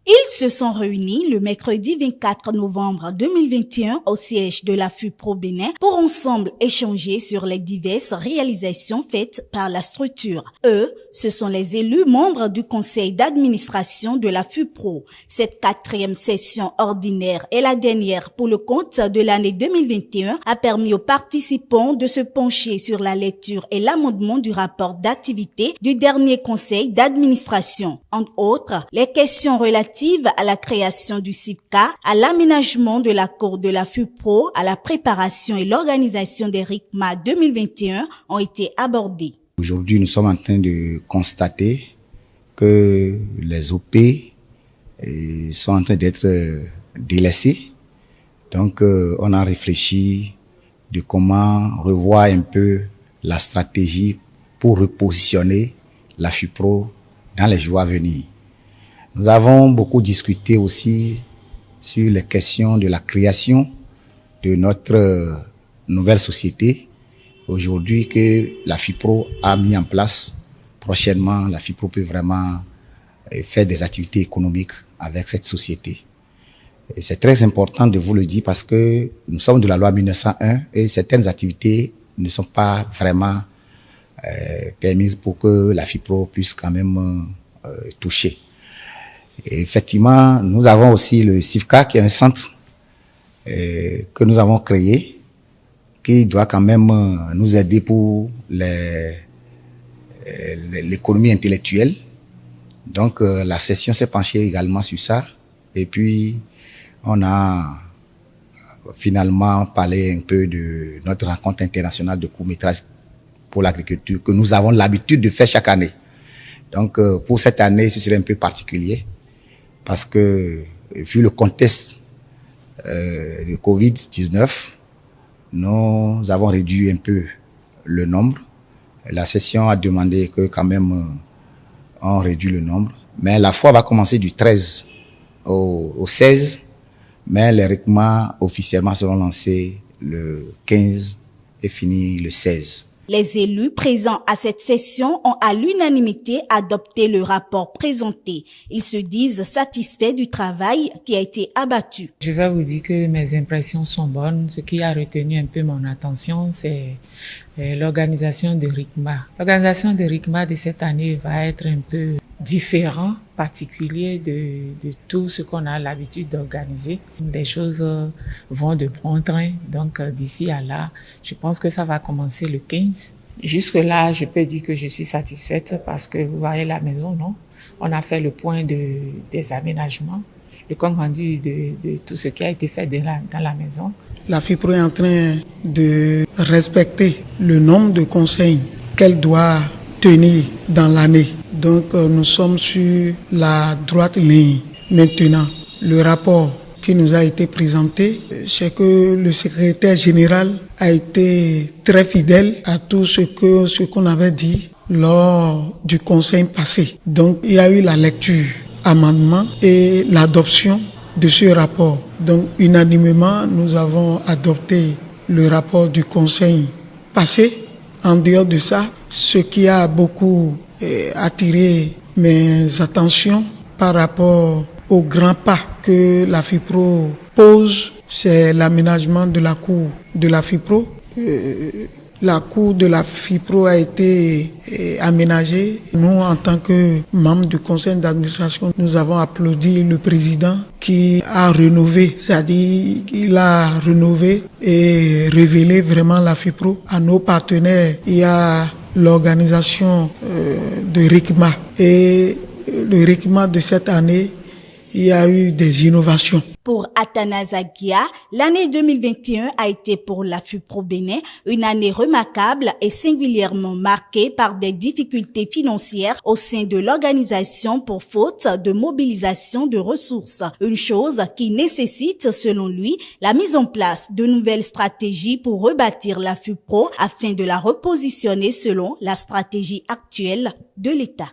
Ils se sont réunis le mercredi 24 novembre 2021 au siège de la FUPRO Bénin pour ensemble échanger sur les diverses réalisations faites par la structure. Eux, ce sont les élus membres du conseil d'administration de la FUPRO. Cette 4e session ordinaire et la dernière pour le compte de l'année 2021 a permis aux participants de se pencher sur la lecture et l'amendement du rapport d'activité du dernier conseil d'administration. Entre autres, les questions relatives à la création du CIFCA, à l'aménagement de la cour de la FUPRO, à la préparation et l'organisation des RICMA 2021 ont été abordées. Aujourd'hui, nous sommes en train de constater que les OP sont en train d'être délaissés. Donc, on a réfléchi de comment revoir un peu la stratégie pour repositionner la FUPRO dans les jours à venir. Nous avons beaucoup discuté aussi sur les questions de la création de notre nouvelle société. Aujourd'hui que la FUPRO a mis en place, prochainement la FUPRO peut vraiment faire des activités économiques avec cette société. Et c'est très important de vous le dire parce que nous sommes de la loi 1901 et certaines activités ne sont pas vraiment permises pour que la FUPRO puisse quand même toucher. Et effectivement, nous avons aussi le CIFCA qui est un centre que nous avons créé qui doit quand même nous aider pour l'économie intellectuelle. Donc la session s'est penchée également sur ça et puis on a finalement parlé un peu de notre rencontre internationale de court-métrage pour l'agriculture que nous avons l'habitude de faire chaque année. Donc pour cette année, ce serait un peu particulier. Parce que, vu le contexte de Covid-19, nous avons réduit un peu le nombre. La session a demandé que quand même on réduit le nombre. Mais la foi va commencer du 13 au 16. Mais les RICMA officiellement seront lancés le 15 et finis le 16. Les élus présents à cette session ont à l'unanimité adopté le rapport présenté. Ils se disent satisfaits du travail qui a été abattu. Je vais vous dire que mes impressions sont bonnes. Ce qui a retenu un peu mon attention, c'est l'organisation de RICMA. L'organisation de RICMA de cette année va être un peu différent, particulier de tout ce qu'on a l'habitude d'organiser. Les choses vont de bon train, donc d'ici à là, je pense que ça va commencer le 15. Jusque-là, je peux dire que je suis satisfaite parce que vous voyez la maison, non? On a fait le point des aménagements, le compte rendu de tout ce qui a été fait dans la maison. La FUPRO est en train de respecter le nombre de conseils qu'elle doit tenir dans l'année. Donc nous sommes sur la droite ligne. Maintenant, le rapport qui nous a été présenté, c'est que le secrétaire général a été très fidèle à tout ce qu'on avait dit lors du conseil passé. Donc il y a eu la lecture, amendement et l'adoption de ce rapport. Donc unanimement, nous avons adopté le rapport du conseil passé. En dehors de ça, ce qui a beaucoup attiré mes attentions par rapport au grand pas que la FUPRO pose, c'est l'aménagement de la cour de la FUPRO. La cour de la FUPRO a été aménagée. Nous, en tant que membres du conseil d'administration, nous avons applaudi le président qui a rénové, c'est-à-dire qu'il a rénové et révélé vraiment la FUPRO à nos partenaires. Il y a l'organisation de RICMA. Et le RICMA de cette année, il y a eu des innovations. Pour Athanase Aguia, l'année 2021 a été pour la FUPRO Bénin une année remarquable et singulièrement marquée par des difficultés financières au sein de l'organisation pour faute de mobilisation de ressources. Une chose qui nécessite, selon lui, la mise en place de nouvelles stratégies pour rebâtir la FUPRO afin de la repositionner selon la stratégie actuelle de l'État.